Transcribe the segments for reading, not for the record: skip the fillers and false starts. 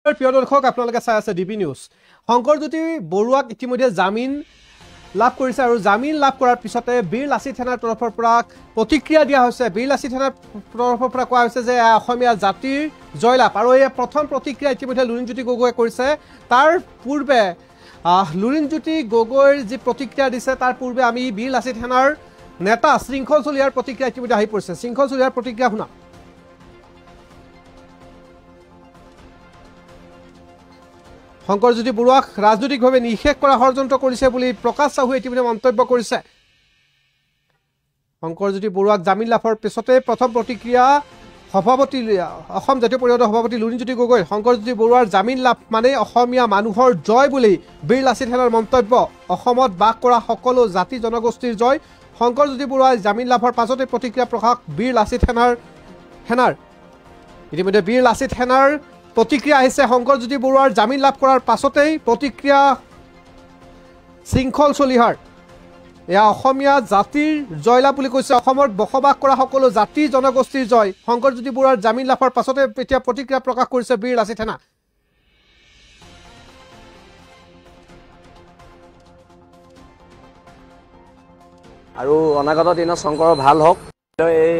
প্ৰিয় দৰ্শক আপোনালোকে চাই আছে ডিবি নিউজ। শংকৰজ্যোতি বৰুৱাক ইতিমধ্যে জামিন লাভ কৰিছে আৰু জামিন লাভ কৰাৰ পিছতে বীৰ লাচিত সেনাৰ তৰফৰ পৰা প্ৰতিক্ৰিয়া দিয়া হৈছে। বীৰ লাচিত সেনাৰ তৰফৰ পৰা কোৱা হৈছে যে অসমীয়া জাতিৰ জয়লাভ আৰু এই প্ৰথম প্ৰতিক্ৰিয়া ইতিমধ্যে লুৰিণজ্যোতি গগৈয়ে কৰিছে। তাৰ পূৰ্বে লুৰিণজ্যোতি গগৈৰ যি প্ৰতিক্ৰিয়া দিছে তাৰ পূৰ্বে আমি বীৰ লাচিত সেনাৰ নেতা শৃংখল চলিহাৰ প্ৰতিক্ৰিয়া ইতিমধ্যে আহি পৰিছে। শৃংখল চলিহাৰ প্ৰতিক্ৰিয়া শুনা। শংকৰজ্যোতি বৰুৱাক ৰাজনৈতিকভাৱে নিষেধ কৰা ষড়যন্ত্ৰ কৰিছে বুলি প্ৰকাশ চাহুৱে ইতিমধ্যে মন্তব্য কৰিছে। শংকৰজ্যোতি বৰুৱাক জামিন লাভৰ পিছতে প্ৰথম প্ৰতিক্ৰিয়া সভাপতি অসম জাতীয় পৰিষদৰ সভাপতি লুৰিণজ্যোতি গগৈ। শংকৰজ্যোতি বৰুৱাৰ জামিন লাভ মানে অসমীয়া মানুহৰ জয় বুলি বীৰ লাচিত সেনাৰ মন্তব্য। অসমত বাস কৰা সকলো জাতি জনগোষ্ঠীৰ জয়। শংকৰজ্যোতি বৰুৱাই জামিন লাভৰ পাছতে প্ৰতিক্ৰিয়া প্ৰকাশ বীৰ লাচিত সেনাৰ ইতিমধ্যে বীৰ লাচিত সেনাৰ প্ৰতিক্ৰিয়া আহিছে। শংকৰজ্যোতি বৰুৱাৰ জামিন লাভ কৰাৰ পাছতেই প্ৰতিক্ৰিয়া শৃংখল চলিহাৰ। এয়া অসমীয়া জাতিৰ জয়লাভ বুলি কৈছে। অসমত বসবাস কৰা সকলো জাতি জনগোষ্ঠীৰ জয়। শংকৰজ্যোতি বৰুৱাৰ জামিন লাভৰ পাছতে এতিয়া প্ৰতিক্ৰিয়া প্ৰকাশ কৰিছে বীৰ লাচিত সেনা। আৰু অনাগত দিনত শংকৰৰ ভাল হওক। এই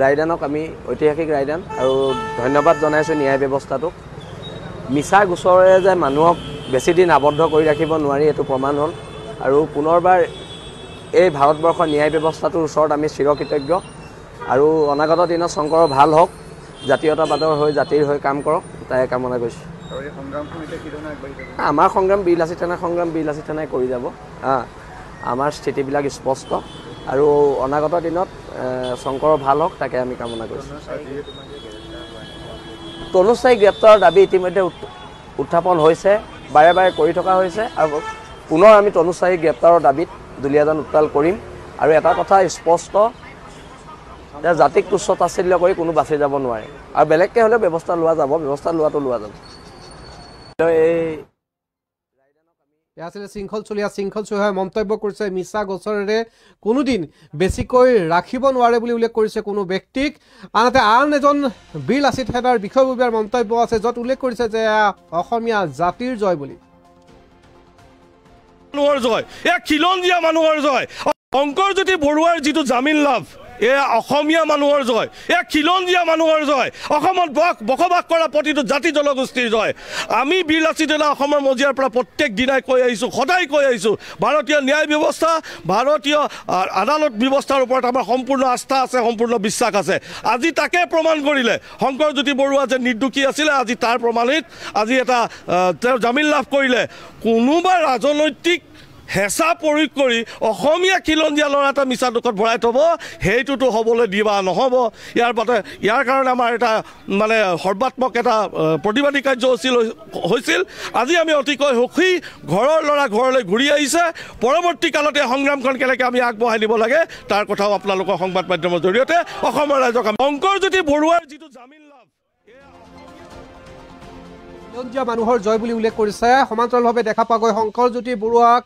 ৰায়দানক আমি ঐতিহাসিক ৰায়দান আৰু ধন্যবাদ জনাইছোঁ ন্যায় ব্যৱস্থাটোক। মিছা গোচৰেৰে যে মানুহক বেছি দিন আবদ্ধ কৰি ৰাখিব নোৱাৰি এইটো প্ৰমাণ হ'ল। আৰু পুনৰবাৰ এই ভাৰতবৰ্ষৰ ন্যায় ব্যৱস্থাটোৰ ওচৰত আমি চিৰকৃতজ্ঞ। আৰু অনাগত দিনত শংকৰৰ ভাল হওক, জাতীয়তাবাদৰ হৈ জাতিৰ হৈ কাম কৰক, তাই কামনা কৰিছোঁ। আমাৰ সংগ্ৰাম বীৰ লাচিত সেনাৰ সংগ্ৰাম বীৰ লাচিত সেনাই কৰি যাব। আমাৰ স্থিতিবিলাক স্পষ্ট আৰু অনাগত দিনত শংকৰৰ ভাল হওক তাকে আমি কামনা কৰিছোঁ। তনুশ্বাহী গ্ৰেপ্তাৰৰ দাবী ইতিমধ্যে উত্থাপন হৈছে, বাৰে বাৰে কৰি থকা হৈছে আৰু পুনৰ আমি তনুশ্বাহী গ্ৰেপ্তাৰৰ দাবীত দুলীয়াজান উত্তাল কৰিম। আৰু এটা কথা স্পষ্ট যে জাতিক তুচ্ছ তাচ্ছিল্য কৰি কোনো বাচি যাব নোৱাৰে আৰু বেলেগকৈ হ'লেও ব্যৱস্থা লোৱা যাব, ব্যৱস্থা লোৱাটো লোৱা যাব। শৃংখল চলিহাই মন্তব্য কৰিছে মিছা গোচৰেৰে কোনোদিন বেছিকৈ ৰাখিব নোৱাৰে বুলি উল্লেখ কৰিছে কোনো ব্যক্তিক। আনহাতে আন এজন বীৰ লাচিত সেনাৰ বিষয়ববীয়াৰ মন্তব্য আছে য'ত উল্লেখ কৰিছে যে অসমীয়া জাতিৰ জয় বুলি। মানুহৰ জয়, এয়া খিলঞ্জীয়া মানুহৰ জয়। শংকৰজ্যোতি বৰুৱাৰ যিটো জামিন লাভ এয়া অসমীয়া মানুহৰ জয়, এয়া খিলঞ্জীয়া মানুহৰ জয়। অসমত বসবাস কৰা প্ৰতিটো জাতি জনগোষ্ঠীৰ জয়। আমি বীৰ লাচিত সেনা অসমৰ মজিয়াৰ পৰা প্ৰত্যেক দিনাই কৈ আহিছোঁ, সদায় কৈ আহিছোঁ ভাৰতীয় ন্যায় ব্যৱস্থা, ভাৰতীয় আদালত ব্যৱস্থাৰ ওপৰত আমাৰ সম্পূৰ্ণ আস্থা আছে, সম্পূৰ্ণ বিশ্বাস আছে। আজি তাকে প্ৰমাণ কৰিলে শংকৰজ্যোতি বৰুৱা যে নিৰ্দোষী আছিলে, আজি তাৰ প্ৰমাণিত আজি এটা তেওঁ জামিন লাভ কৰিলে। কোনোবা ৰাজনৈতিক হেঁচা প্ৰয়োগ কৰি অসমীয়া খিলঞ্জীয়া ল'ৰা এটা মিছা দোষত ভৰাই থ'ব, সেইটোতো হ'বলৈ দিবা নহ'ব। ইয়াৰ কাৰণে আমাৰ এটা মানে সৰ্বাত্মক এটা প্ৰতিবাদী কাৰ্যসূচী হৈছিল। আজি আমি অতিকৈ সুখী, ঘৰৰ ল'ৰা ঘৰলৈ ঘূৰি আহিছে। পৰৱৰ্তী কালতে সংগ্ৰামখন কেনেকৈ আমি আগবঢ়াই নিব লাগে তাৰ কথাও আপোনালোকৰ সংবাদ মাধ্যমৰ জৰিয়তে অসমৰ ৰাইজক শংকৰজ্যোতি বৰুৱাৰ যিটো জামিন লাভ খিলঞ্জীয়া মানুহৰ জয় বুলি উল্লেখ কৰিছে। সমান্তৰালভাৱে দেখা পোৱা গৈ শংকৰজ্যোতি বৰুৱাক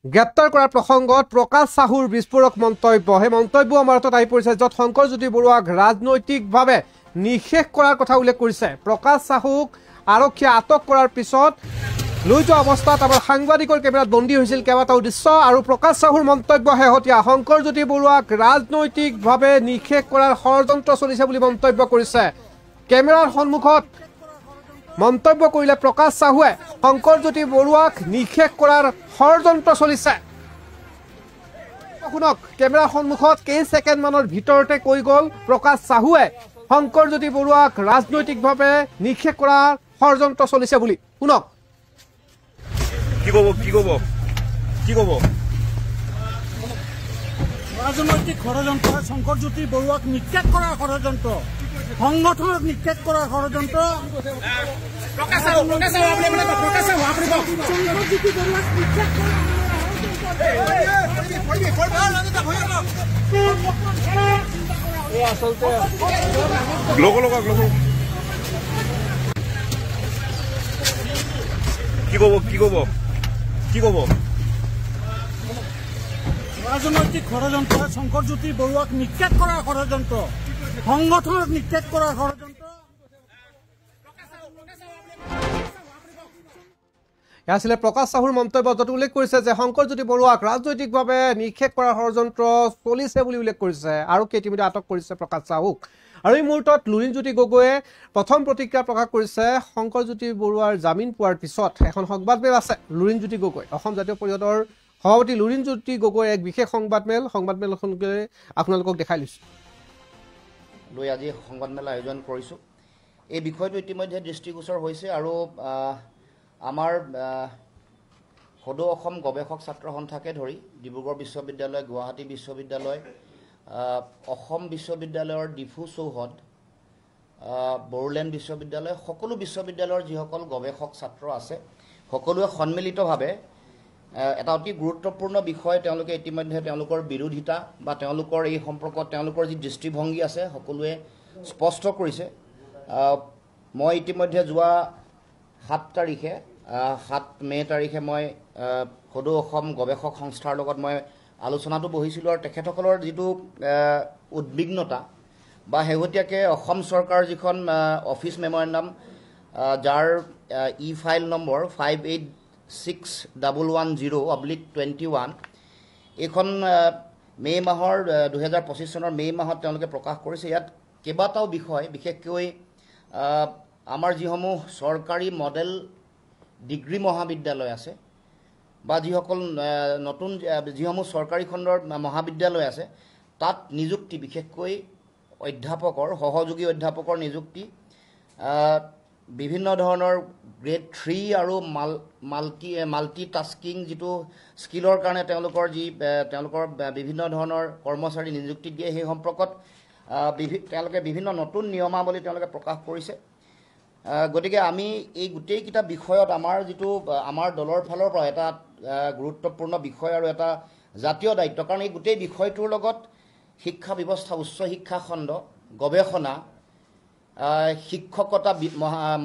গ্ৰেপ্তাৰ কৰাৰ প্ৰসংগত প্ৰকাশ চাহুৰ বিস্ফোৰক মন্তব্য, সেই মন্তব্য আমাৰ হাতত আহি পৰিছে য'ত শংকৰজ্যোতি বৰুৱাক ৰাজনৈতিকভাৱে নিষেধ কৰাৰ কথা উল্লেখ কৰিছে। প্ৰকাশ চাহুক আৰক্ষীয়ে আটক কৰাৰ পিছত লৈ যোৱা অৱস্থাত আমাৰ সাংবাদিকৰ কেমেৰাত বন্দী হৈছিল কেইবাটাও দৃশ্য। আৰু প্ৰকাশ চাহুৰ মন্তব্য শেহতীয়া, শংকৰজ্যোতি বৰুৱাক ৰাজনৈতিকভাৱে নিষেধ কৰাৰ ষড়যন্ত্ৰ চলিছে বুলি মন্তব্য কৰিছে। কেমেৰাৰ সন্মুখত মন্তব্য কৰিলে প্ৰকাশ চাহুৱে শংকৰজ্যোতি বৰুৱাক নিষেধ কৰাৰ ষড়যন্ত্ৰ চলিছে। শুনক, কেমেৰাৰ সন্মুখত কেই ছেকেণ্ডমানৰ ভিতৰতে কৈ গ'ল প্ৰকাশ চাহুৱে শংকৰজ্যোতি বৰুৱাক ৰাজনৈতিকভাৱে নিষেধ কৰাৰ ষড়যন্ত্ৰ চলিছে বুলি। শুনক কি ক'ব ৰাজনৈতিক ষড়যন্ত্ৰ, শংকৰজ্যোতি বৰুৱাক নিষেধ কৰাৰ ষড়যন্ত্ৰ, সংগঠনক নিষেধ কৰাৰ ষড়যন্ত্ৰ। কি ক'ব ৰাজনৈতিক ষড়যন্ত্ৰ, শংকৰজ্যোতি বৰুৱাক নিষেধ কৰাৰ ষড়যন্ত্ৰ, সংগঠনক নিষেধ কৰাৰ ষড়যন্ত্ৰ। এয়া আছিলে প্ৰকাশ চাহুৰ মন্তব্য, য'ত উল্লেখ কৰিছে যে শংকৰজ্যোতি বৰুৱাক ৰাজনৈতিকভাৱে নিক্ষেপ কৰাৰ ষড়যন্ত্ৰ চলিছে বুলি উল্লেখ কৰিছে আৰু ইতিমধ্যে আটক কৰিছে প্ৰকাশ চাহুক। আৰু এই মুহূৰ্তত লুৰিণজ্যোতি গগৈয়ে প্ৰথম প্ৰতিক্ৰিয়া প্ৰকাশ কৰিছে শংকৰজ্যোতি বৰুৱাৰ জামিন পোৱাৰ পিছত। এখন সংবাদমেল আছে লুৰিণজ্যোতি গগৈ, অসম জাতীয় পৰিষদৰ সভাপতি লুৰিণজ্যোতি গগৈৰ এক বিশেষ সংবাদমেলখনকে আপোনালোকক দেখাই লৈছোঁ। লৈ আজি সংবাদমেল আয়োজন কৰিছোঁ। এই বিষয়টো ইতিমধ্যে দৃষ্টিগোচৰ হৈছে আৰু আমাৰ সদৌ অসম গৱেষক ছাত্ৰ সন্থাকে ধৰি ডিব্ৰুগড় বিশ্ববিদ্যালয়, গুৱাহাটী বিশ্ববিদ্যালয়, অসম বিশ্ববিদ্যালয়ৰ ডিফু চৌহদ, বড়োলেণ্ড বিশ্ববিদ্যালয়, সকলো বিশ্ববিদ্যালয়ৰ যিসকল গৱেষক ছাত্ৰ আছে সকলোৱে সন্মিলিতভাৱে এটা অতি গুৰুত্বপূৰ্ণ বিষয় তেওঁলোকে ইতিমধ্যে তেওঁলোকৰ বিৰোধিতা বা তেওঁলোকৰ এই সম্পৰ্কত তেওঁলোকৰ যি দৃষ্টিভংগী আছে সকলোৱে স্পষ্ট কৰিছে। মই ইতিমধ্যে যোৱা 7 মে তাৰিখে মই সদৌ অসম গৱেষক সংস্থাৰ লগত মই আলোচনাটো বহিছিলোঁ আৰু তেখেতসকলৰ যিটো উদ্বিগ্নতা বা শেহতীয়াকৈ অসম চৰকাৰৰ যিখন অফিচ মেমৰেণ্ডাম যাৰ ফাইল নম্বৰ 586110/21 এইখন মে' মাহৰ 2025 চনৰ মে' মাহত তেওঁলোকে প্ৰকাশ কৰিছে। ইয়াত কেইবাটাও বিষয়, বিশেষকৈ আমাৰ যিসমূহ চৰকাৰী মডেল ডিগ্ৰী মহাবিদ্যালয় আছে বা যিসকল নতুন যিসমূহ চৰকাৰী খণ্ডৰ মহাবিদ্যালয় আছে তাত নিযুক্তি, বিশেষকৈ অধ্যাপকৰ সহযোগী অধ্যাপকৰ নিযুক্তি বিভিন্ন ধৰণৰ গ্ৰেড 3 আৰু মাল্টি টাস্কিং যিটো স্কিলৰ কাৰণে তেওঁলোকৰ বিভিন্ন ধৰণৰ কৰ্মচাৰী নিযুক্তি দিয়ে, সেই সম্পৰ্কত তেওঁলোকে বিভিন্ন নতুন নিয়মাৱলী তেওঁলোকে প্ৰকাশ কৰিছে। গতিকে আমি এই গোটেইকেইটা বিষয়ত আমাৰ দলৰ ফালৰ পৰা এটা গুৰুত্বপূৰ্ণ বিষয় আৰু এটা জাতীয় দায়িত্ব, কাৰণ এই গোটেই বিষয়টোৰ লগত শিক্ষা ব্যৱস্থা, উচ্চ শিক্ষা খণ্ড, গৱেষণা, শিক্ষকতা,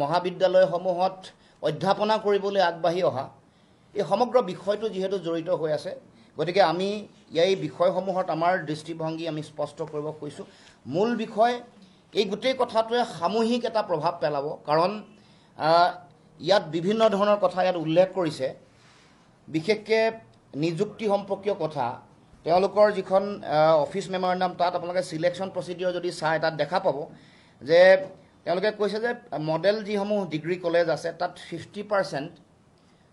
মহাবিদ্যালয়সমূহত অধ্যাপনা কৰিবলৈ আগবাঢ়ি অহা এই সমগ্ৰ বিষয়টো যিহেতু জড়িত হৈ আছে, গতিকে আমি এই বিষয়সমূহত আমাৰ দৃষ্টিভংগী আমি স্পষ্ট কৰিব খুজিছোঁ। মূল বিষয় এই গোটেই কথাটোৱে সামূহিক এটা প্ৰভাৱ পেলাব, কাৰণ ইয়াত বিভিন্ন ধৰণৰ কথা ইয়াত উল্লেখ কৰিছে, বিশেষকৈ নিযুক্তি সম্পৰ্কীয় কথা। তেওঁলোকৰ যিখন অফিচ মেমৰেণ্ডাম তাত আপোনালোকে ছিলেকশ্যন প্ৰচিডিঅ'ৰ যদি চাই তাত দেখা পাব যে তেওঁলোকে কৈছে যে মডেল যিসমূহ ডিগ্ৰী কলেজ আছে তাত 50%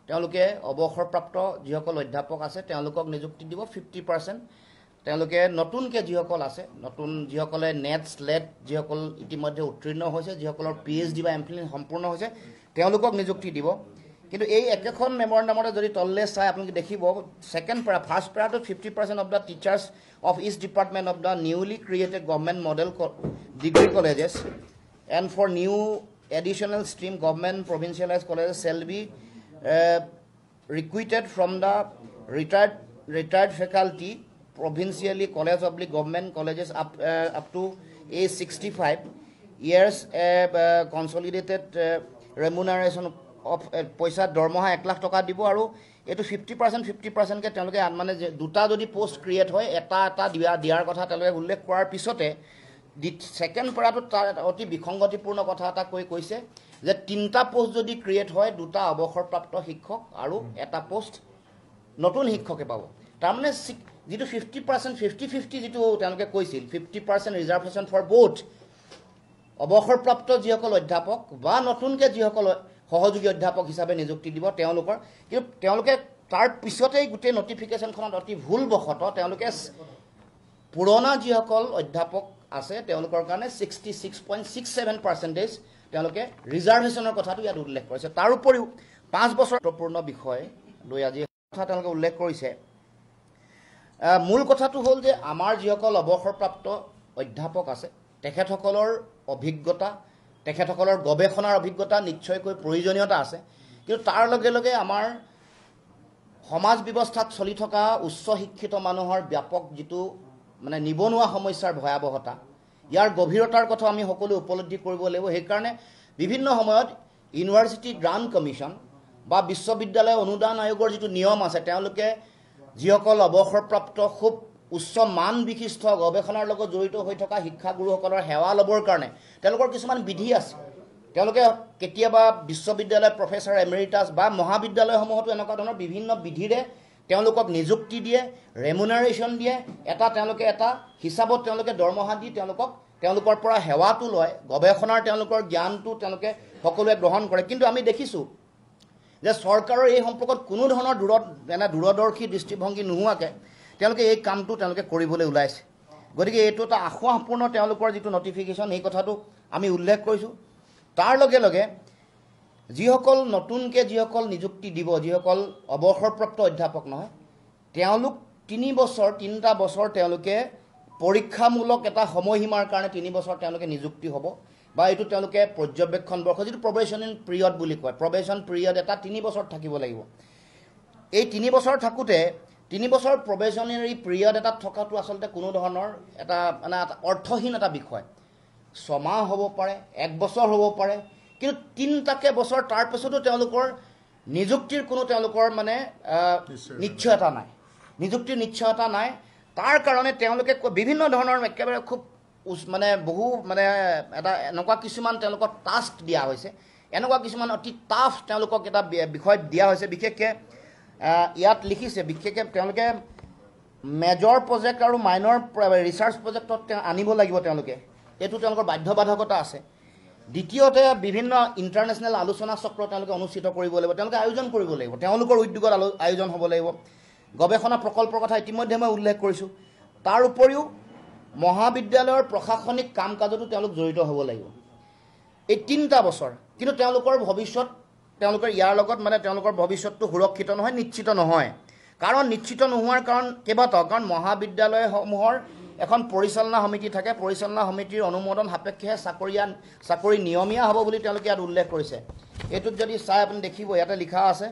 তেওঁলোকে অৱসৰপ্ৰাপ্ত যিসকল অধ্যাপক আছে তেওঁলোকক নিযুক্তি দিব, 50% তেওঁলোকে নতুনকৈ যিসকল আছে, যিসকলে নেট স্লেট যিসকল ইতিমধ্যে উত্তীৰ্ণ হৈছে, যিসকলৰ PhD বা MPhil সম্পূৰ্ণ হৈছে তেওঁলোকক নিযুক্তি দিব। কিন্তু এই একেখন মেমৰেণ্ডামতে যদি তললৈ চাই আপোনালোকে দেখিব ফাৰ্ষ্ট পেৰাটোত 50% of the teachers of each department of the newly created government model degree colleges and for new additional stream government provincialise colleges shall be recruited from the retired faculty provincially college of the government colleges up to age 65 years consolidated remuneration of পইচা দৰমহা 1 লাখ টকা দিব। আৰু এইটো 50%কে তেওঁলোকে মানে দুটা যদি পোষ্ট ক্ৰিয়েট হয় এটা দিয়াৰ কথা তেওঁলোকে উল্লেখ কৰাৰ পিছতে ছেকেণ্ড পেৰাটোত তাৰ অতি বিসংগতিপূৰ্ণ কথা এটা কৈছে যে 3টা পোষ্ট যদি ক্ৰিয়েট হয় 2টা অৱসৰপ্ৰাপ্ত শিক্ষক আৰু এটা পোষ্ট নতুন শিক্ষকে পাব। তাৰমানে যিটো 50% 50-50 যিটো তেওঁলোকে কৈছিল, 50% ৰিজাৰ্ভেশ্যন ফৰ বোথ অৱসৰপ্ৰাপ্ত যিসকল অধ্যাপক বা নতুনকৈ যিসকল সহযোগী অধ্যাপক হিচাপে নিযুক্তি দিব তেওঁলোকৰ। কিন্তু তেওঁলোকে তাৰ পিছতেই গোটেই নটিফিকেশ্যনখনত অতি ভুলবশতঃ তেওঁলোকে পুৰণা যিসকল অধ্যাপক আছে তেওঁলোকৰ কাৰণে 66.67% তেওঁলোকে ৰিজাৰ্ভেশ্যনৰ কথাটো ইয়াত উল্লেখ কৰিছে। তাৰ উপৰিও 5 বছৰ গুৰুত্বপূৰ্ণ বিষয় লৈ আজি কথা তেওঁলোকে উল্লেখ কৰিছে। মূল কথাটো হ'ল যে আমাৰ যিসকল অৱসৰপ্ৰাপ্ত অধ্যাপক আছে তেখেতসকলৰ অভিজ্ঞতা, তেখেতসকলৰ গৱেষণাৰ অভিজ্ঞতা নিশ্চয়কৈ প্ৰয়োজনীয়তা আছে, কিন্তু তাৰ লগে লগে আমাৰ সমাজ ব্যৱস্থাত চলি থকা উচ্চ শিক্ষিত মানুহৰ ব্যাপক যিটো মানে নিবনুৱা সমস্যাৰ ভয়াৱহতা, ইয়াৰ গভীৰতাৰ কথা আমি সকলো উপলব্ধি কৰিব লাগিব। সেইকাৰণে বিভিন্ন সময়ত ইউনিভাৰ্চিটি গ্ৰাণ্ট কমিশ্যন বা বিশ্ববিদ্যালয় অনুদান আয়োগৰ যিটো নিয়ম আছে তেওঁলোকে যিসকল অৱসৰপ্ৰাপ্ত খুব উচ্চ মান বিশিষ্ট গৱেষণাৰ লগত জড়িত হৈ থকা শিক্ষাগুৰুসকলৰ সেৱা ল'বৰ কাৰণে তেওঁলোকৰ কিছুমান বিধি আছে। তেওঁলোকে কেতিয়াবা বিশ্ববিদ্যালয় প্ৰফেচাৰ এমেৰিটাছ বা মহাবিদ্যালয়সমূহতো এনেকুৱা ধৰণৰ বিভিন্ন বিধিৰে তেওঁলোকক নিযুক্তি দিয়ে, ৰেমুনাৰেশ্যন দিয়ে, তেওঁলোকে এটা হিচাপত তেওঁলোকে দৰমহা দি তেওঁলোকৰ পৰা সেৱাটো লয়, গৱেষণাৰ তেওঁলোকৰ জ্ঞানটো তেওঁলোকে সকলোৱে গ্ৰহণ কৰে। কিন্তু আমি দেখিছোঁ যে চৰকাৰৰ এই সম্পৰ্কত কোনো ধৰণৰ দূৰদৰ্শী দৃষ্টিভংগী নোহোৱাকৈ তেওঁলোকে এই কামটো তেওঁলোকে কৰিবলৈ ওলাইছে। গতিকে এইটো এটা আশাপূৰ্ণ তেওঁলোকৰ যিটো নটিফিকেশ্যন, এই কথাটো আমি উল্লেখ কৰিছোঁ। তাৰ লগে লগে যিসকল নিযুক্তি দিব, যিসকল অৱসৰপ্ৰাপ্ত অধ্যাপক নহয়, তেওঁলোক 3 বছৰ তেওঁলোকে পৰীক্ষামূলক এটা সময়সীমাৰ কাৰণে 3 বছৰ তেওঁলোকে নিযুক্তি হ'ব, বা এইটো তেওঁলোকে পৰ্যবেক্ষণ বৰ্ষ যিটো প্ৰবেশ্যন পিৰিয়ড বুলি কয়, প্ৰবেশ্যন পিৰিয়ড এটা 3 বছৰ থাকিব লাগিব। এই 3 বছৰ থাকোঁতে 3 বছৰ প্ৰবেশ্যনাৰী পিৰিয়ড এটাত থকাটো আচলতে কোনো ধৰণৰ এটা অৰ্থহীন এটা বিষয়। 6 মাহ হ'ব পাৰে, 1 বছৰ হ'ব পাৰে, কিন্তু 3টাকে বছৰ তাৰপিছতো তেওঁলোকৰ নিযুক্তিৰ কোনো তেওঁলোকৰ নিশ্চয়তা নাই, নিযুক্তিৰ নিশ্চয়তা নাই। তাৰ কাৰণে তেওঁলোকে বিভিন্ন ধৰণৰ একেবাৰে খুব বহু এটা এনেকুৱা কিছুমান তেওঁলোকক টাস্ক দিয়া হৈছে, এনেকুৱা কিছুমান অতি টাফ তেওঁলোকক এটা বিষয়ত দিয়া হৈছে। বিশেষকৈ ইয়াত লিখিছে, বিশেষকৈ তেওঁলোকে মেজৰ প্ৰজেক্ট আৰু মাইনৰ ৰিচাৰ্চ প্ৰজেক্টত আনিব লাগিব তেওঁলোকে, এইটো তেওঁলোকৰ বাধ্যবাধকতা আছে। দ্বিতীয়তে বিভিন্ন ইণ্টাৰনেশ্যনেল আলোচনা চক্ৰ তেওঁলোকে অনুষ্ঠিত কৰিব লাগিব, তেওঁলোকে আয়োজন কৰিব লাগিব, তেওঁলোকৰ উদ্যোগত আয়োজন হ'ব লাগিব। গৱেষণা প্ৰকল্পৰ কথা ইতিমধ্যে মই উল্লেখ কৰিছোঁ। তাৰ উপৰিও মহাবিদ্যালয়ৰ প্ৰশাসনিক কাম কাজতো তেওঁলোক জড়িত হ'ব লাগিব। এই 3টা বছৰ, কিন্তু তেওঁলোকৰ ইয়াৰ লগত তেওঁলোকৰ ভৱিষ্যতটো সুৰক্ষিত নহয়, নিশ্চিত নহয়। কাৰণ নিশ্চিত নোহোৱাৰ কাৰণ কেইবাটাও, কাৰণ মহাবিদ্যালয়সমূহৰ এখন পৰিচালনা সমিতি থাকে, পৰিচালনা সমিতিৰ অনুমোদন সাপেক্ষেহে চাকৰি নিয়মীয়া হ'ব বুলি তেওঁলোকে ইয়াত উল্লেখ কৰিছে। এইটোত যদি চাই আপুনি দেখিব, ইয়াতে লিখা আছে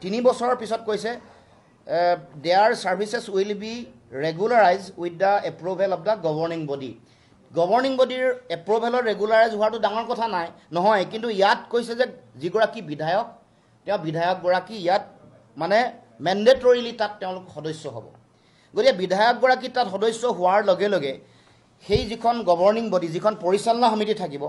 3 বছৰৰ পিছত কৈছে their services will be regularise with the approval of the governing body. Governing বডিৰ এপ্ৰুভেলত ৰেগুলাৰাইজ হোৱাটো ডাঙৰ কথা নহয়, কিন্তু ইয়াত কৈছে যে যিগৰাকী বিধায়ক, তেওঁ বিধায়কগৰাকী ইয়াত মেণ্ডেটৰিলি তাত তেওঁলোক সদস্য হ'ব। গতিকে বিধায়কগৰাকী তাত সদস্য হোৱাৰ লগে লগে সেই যিখন গভৰ্ণিং বডি, যিখন পৰিচালনা সমিতি থাকিব,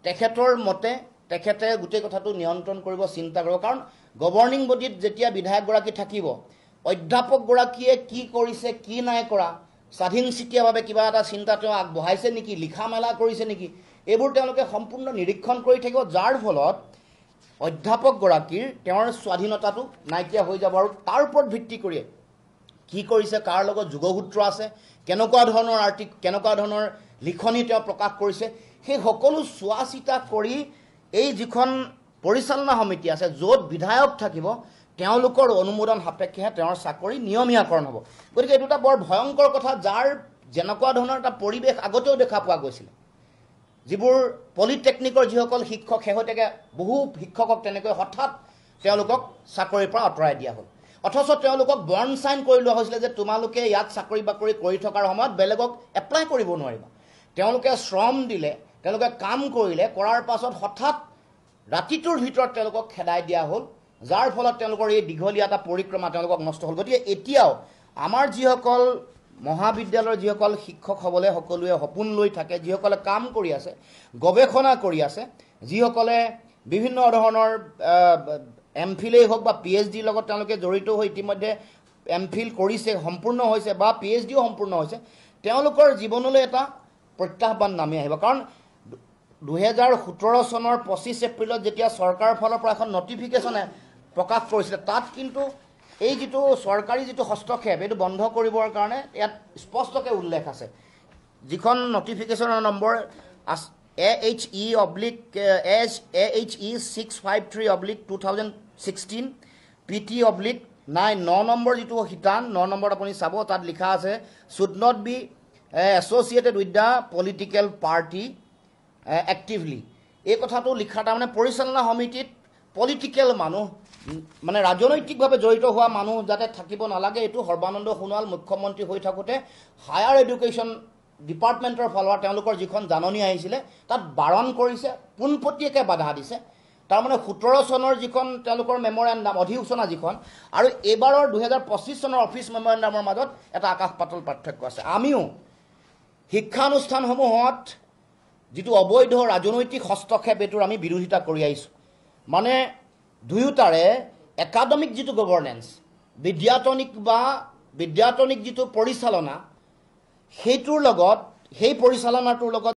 তেখেতৰ মতে তেখেতে গোটেই কথাটো নিয়ন্ত্ৰণ কৰিব, চিন্তা কৰিব। কাৰণ গভৰ্ণিং বডিত যেতিয়া বিধায়কগৰাকী থাকিব, অধ্যাপকগৰাকীয়ে কি কৰিছে কি নাই কৰা, স্বাধীনচিতীয়াভাৱে কিবা এটা চিন্তা তেওঁ আগবঢ়াইছে নেকি, লিখা মেলা কৰিছে নেকি, এইবোৰ তেওঁলোকে সম্পূৰ্ণ নিৰীক্ষণ কৰি থাকিব, যাৰ ফলত অধ্যাপকগৰাকীৰ তেওঁৰ স্বাধীনতাটো নাইকিয়া হৈ যাব। আৰু তাৰ ওপৰত ভিত্তি কৰি কি কৰিছে, কাৰ লগত যোগসূত্ৰ আছে, কেনেকুৱা ধৰণৰ লিখনি তেওঁ প্ৰকাশ কৰিছে, সেই সকলো চোৱা চিতা কৰি এই যিখন পৰিচালনা সমিতি আছে, য'ত বিধায়ক থাকিব, তেওঁলোকৰ অনুমোদন সাপেক্ষেহে তেওঁৰ চাকৰি নিয়মীয়াকৰণ হ'ব। গতিকে এইটো এটা বৰ ভয়ংকৰ কথা, যাৰ যেনেকুৱা ধৰণৰ এটা পৰিৱেশ আগতেও দেখা পোৱা গৈছিলে। যিবোৰ পলিটেকনিকৰ যিসকল শিক্ষক, শেহতীয়াকৈ বহু শিক্ষকক তেনেকৈ হঠাৎ তেওঁলোকক চাকৰিৰ পৰা আঁতৰাই দিয়া হ'ল, অথচ তেওঁলোকক বৰ্ণ চাইন কৰি লোৱা হৈছিলে যে তোমালোকে ইয়াত চাকৰি বাকৰি কৰি থকাৰ সময়ত বেলেগক এপ্লাই কৰিব নোৱাৰিবা। তেওঁলোকে শ্ৰম দিলে, তেওঁলোকে কাম কৰিলে, কৰাৰ পাছত হঠাৎ ৰাতিটোৰ ভিতৰত তেওঁলোকক খেদাই দিয়া হ'ল, যাৰ ফলত তেওঁলোকৰ এই দীঘলীয়া এটা পৰিক্ৰমা তেওঁলোকক নষ্ট হ'ল। গতিকে এতিয়াও আমাৰ যিসকল মহাবিদ্যালয়ৰ যিসকল শিক্ষক হ'বলৈ সকলোৱে সপোন লৈ থাকে, যিসকলে কাম কৰি আছে, গৱেষণা কৰি আছে, যিসকলে বিভিন্ন ধৰণৰ এমফিলেই হওক বা PhDৰ লগত তেওঁলোকে জড়িত হৈ ইতিমধ্যে এমফিল কৰিছে, সম্পূৰ্ণ হৈছে, বা PhDও সম্পূৰ্ণ হৈছে, তেওঁলোকৰ জীৱনলৈ এটা প্ৰত্যাহ্বান নামি আহিব। কাৰণ 2017 চনৰ 25 এপ্ৰিলত যেতিয়া চৰকাৰৰ ফালৰ পৰা এখন নটিফিকেশ্যনে প্ৰকাশ কৰিছিলে, তাত কিন্তু এই যিটো চৰকাৰী যিটো হস্তক্ষেপ, এইটো বন্ধ কৰিবৰ কাৰণে ইয়াত স্পষ্টকৈ উল্লেখ আছে। যিখন নটিফিকেশ্যনৰ নম্বৰ AHE 653/2016 PT/9 নম্বৰ যিটো শিতান 9 নম্বৰত আপুনি চাব, তাত লিখা আছে should not be associated with the political party actively. এই কথাটো লিখা তাৰমানে পৰিচালনা সমিতিত পলিটিকেল মানুহ, ৰাজনৈতিকভাৱে জড়িত হোৱা মানুহ যাতে থাকিব নালাগে, এইটো সৰ্বানন্দ সোণোৱাল মুখ্যমন্ত্ৰী হৈ থাকোঁতে হায়াৰ এডুকেশ্যন ডিপাৰ্টমেণ্টৰ ফালৰ পৰা তেওঁলোকৰ যিখন জাননী আহিছিলে তাত বাৰণ কৰিছে, পোনপটীয়াকৈ বাধা দিছে। তাৰমানে 17 চনৰ যিখন তেওঁলোকৰ মেমৰেণ্ডাম অধিসূচনা যিখন, আৰু এইবাৰৰ 2025 চনৰ অফিচ মেমৰেণ্ডামৰ মাজত এটা আকাশ পাতল পাৰ্থক্য আছে। আমিও শিক্ষানুষ্ঠানসমূহত যিটো অবৈধ ৰাজনৈতিক হস্তক্ষেপ এইটোৰ আমি বিৰোধিতা কৰি আহিছোঁ মানে দুয়োটাৰে একাডেমিক যিটো গভৰ্নেন্স বিদ্যাতনিক যিটো পৰিচালনা সেইটোৰ লগত সেই পৰিচালনাটোৰ লগত